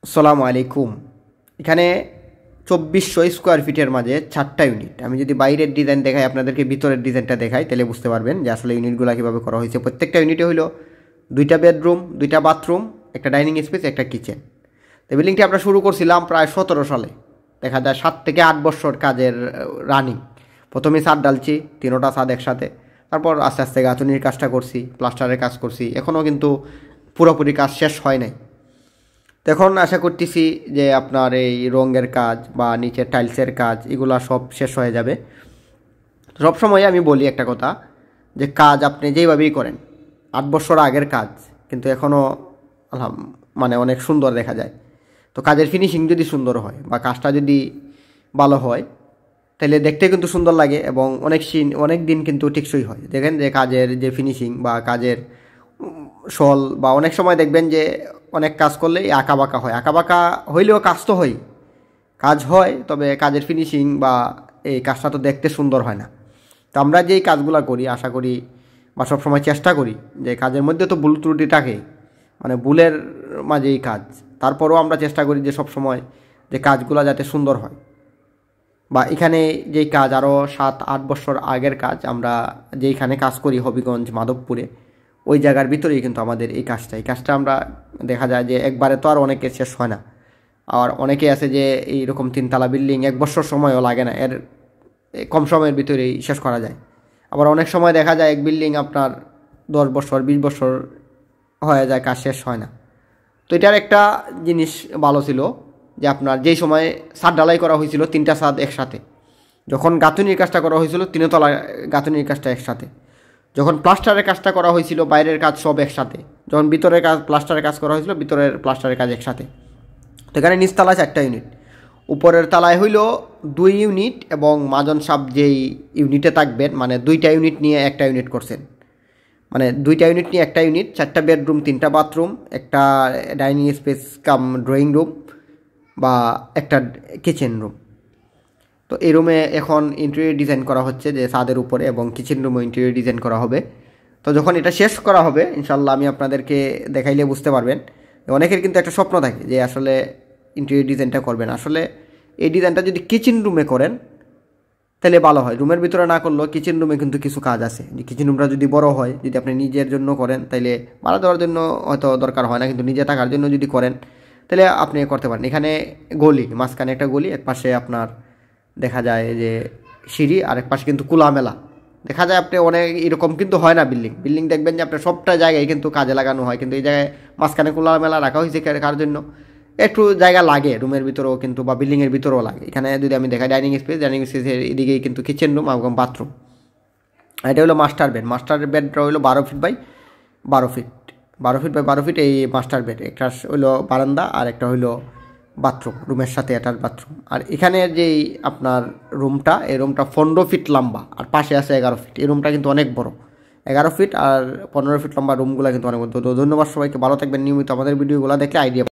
আসসালামু আলাইকুম। এখানে 2400 স্কোয়ার ফিটের মাঝে 4টা ইউনিট। আমি যদি বাইরের ডিজাইন দেখাই, আপনাদেরকে ভিতরের ডিজাইনটা দেখাই, তাহলে বুঝতে পারবেন যে আসলে ইউনিটগুলো কীভাবে করা হয়েছে। প্রত্যেকটা ইউনিটে হলো 2টা বেডরুম, 2টা বাথরুম, একটা ডাইনিং স্পেস, একটা কিচেন। তো বিল্ডিংটি আমরা শুরু করছিলাম প্রায় 17 সালে। দেখা যায় 7 থেকে 8 বছর কাজের রানিং। প্রথমে ছাদ ডালছি, 3টা ছাদ একসাথে। তারপর আস্তে আস্তে গাঁথুনির কাজটা করছি, প্লাস্টারের কাজ করছি। এখনও কিন্তু পুরোপুরি কাজ শেষ হয় নাই। তো এখন আশা করতেছি যে আপনার এই রঙের কাজ বা নিচের টাইলসের কাজ এগুলা সব শেষ হয়ে যাবে। সবসময় আমি বলি একটা কথা, যে কাজ আপনি যেইভাবেই করেন, 8 বছর আগের কাজ কিন্তু এখনও মানে অনেক সুন্দর দেখা যায়। তো কাজের ফিনিশিং যদি সুন্দর হয় বা কাজটা যদি ভালো হয়, তাহলে দেখতে কিন্তু সুন্দর লাগে এবং অনেক দিন কিন্তু টেকসই হয়। দেখেন যে কাজের যে ফিনিশিং বা কাজের শল বা অনেক সময় দেখবেন যে অনেক কাজ করলে আঁকা বাঁকা হয়। আঁকা বাঁকা হইলেও কাজ তো হয়, কাজ হয়, তবে কাজের ফিনিশিং বা এই কাজটা তো দেখতে সুন্দর হয় না। তো আমরা যেই কাজগুলো করি, আশা করি বা সবসময় চেষ্টা করি যে কাজের মধ্যে তো ভুল ত্রুটি থাকে, মানে ভুলের মাঝেই কাজ। তারপরেও আমরা চেষ্টা করি যে সবসময় যে কাজগুলো যাতে সুন্দর হয়। বা এখানে যেই কাজ আরও 7-8 বছর আগের কাজ, আমরা যেইখানে কাজ করি হবিগঞ্জ মাধবপুরে, ওই জায়গার ভিতরেই কিন্তু আমাদের এই কাজটা আমরা দেখা যায় যে একবারে তো আর অনেকে শেষ হয় না। আর অনেকে আছে যে এইরকম 3তলা বিল্ডিং 1 বছর সময়ও লাগে না, এর কম সময়ের ভিতরেই শেষ করা যায়। আবার অনেক সময় দেখা যায় এক বিল্ডিং আপনার 10 বছর 20 বছর হয়ে যায়, কাজ শেষ হয় না। তো এটার একটা জিনিস ভালো ছিল যে আপনার যেই সময় ছাদ ঢালাই করা হয়েছিল 3টা ছাদ একসাথে, যখন গাঁথুনির কাজটা করা হয়েছিল 3তলা গাঁথুনির কাজটা একসাথে, যখন প্লাস্টারের কাজটা করা হয়েছিল বাইরের কাজ সব একসাথে, যখন ভিতরের কাজ প্লাস্টারের কাজ করা হয়েছিল ভিতরের প্লাস্টারের কাজ একসাথে। তো এখানে নিচতলায় 4টা ইউনিট, উপরের তলায় হইল 2 ইউনিট এবং মাজন সাহেব যেই ইউনিটে থাকবেন, মানে 2টা ইউনিট নিয়ে একটা ইউনিট করছেন, মানে 2টা ইউনিট নিয়ে একটা ইউনিট, 4টা বেডরুম, 3টা বাথরুম, একটা ডাইনিং স্পেস কাম ড্রয়িং রুম বা একটা কিচেন রুম। তো এই রুমে এখন ইন্টেরিয়র ডিজাইন করা হচ্ছে যে ছাদের উপরে, এবং কিচেন রুমও ইন্টেরিয়র ডিজাইন করা হবে। তো যখন এটা শেষ করা হবে ইনশাল্লাহ আমি আপনাদেরকে দেখাইলে বুঝতে পারবেন। অনেকের কিন্তু একটা স্বপ্ন থাকে যে আসলে ইন্টেরিয়র ডিজাইনটা করবেন। আসলে এই ডিজাইনটা যদি কিচেন রুমে করেন তাহলে ভালো হয়। রুমের ভিতরে না করলেও কিচেন রুমে কিন্তু কিছু কাজ আছে, যে কিচেন রুমটা যদি বড় হয়, যদি আপনি নিজের জন্য করেন তাইলে ভাড়া দেওয়ার জন্য হয়তো দরকার হয় না, কিন্তু নিজে থাকার জন্য যদি করেন তাহলে আপনি করতে পারেন। এখানে গলি, মাঝখানে একটা গলি, এক পাশে আপনার দেখা যায় যে সিঁড়ি, আর এক পাশে কিন্তু খোলামেলা দেখা যায়। আপনি অনেক এরকম কিন্তু হয় না, বিল্ডিং দেখবেন যে আপনার সবটা জায়গায় কিন্তু কাজে লাগানো হয়, কিন্তু এই জায়গায় মাঝখানে খোলামেলা রাখা হয়েছে কার জন্য, একটু জায়গা লাগে রুমের ভিতরেও কিন্তু বা বিল্ডিংয়ের ভিতরেও লাগে। এখানে যদি আমি দেখাই ডাইনিং স্পেসের এদিকেই কিন্তু কিচেন রুম এবং বাথরুম। এটা হলো মাস্টার বেডটা হলো 12 feet by 12 feet, 12 feet by 12 feet এই মাস্টার বেড। একটা হইলো বারান্দা আর একটা হইলো বাথরুম, রুমের সাথে অ্যাটাচ বাথরুম। আর এখানে যেই আপনার রুমটা, এই রুমটা 15 ফিট লম্বা আর পাশে আছে 11 ফিট। এই রুমটা কিন্তু অনেক বড়, 11 ফিট আর 15 ফিট লম্বা রুমগুলো কিন্তু অনেক বড়। তো ধন্যবাদ সবাইকে, ভালো থাকবেন। নিয়মিত আমাদের ভিডিওগুলো দেখলে আইডিয়া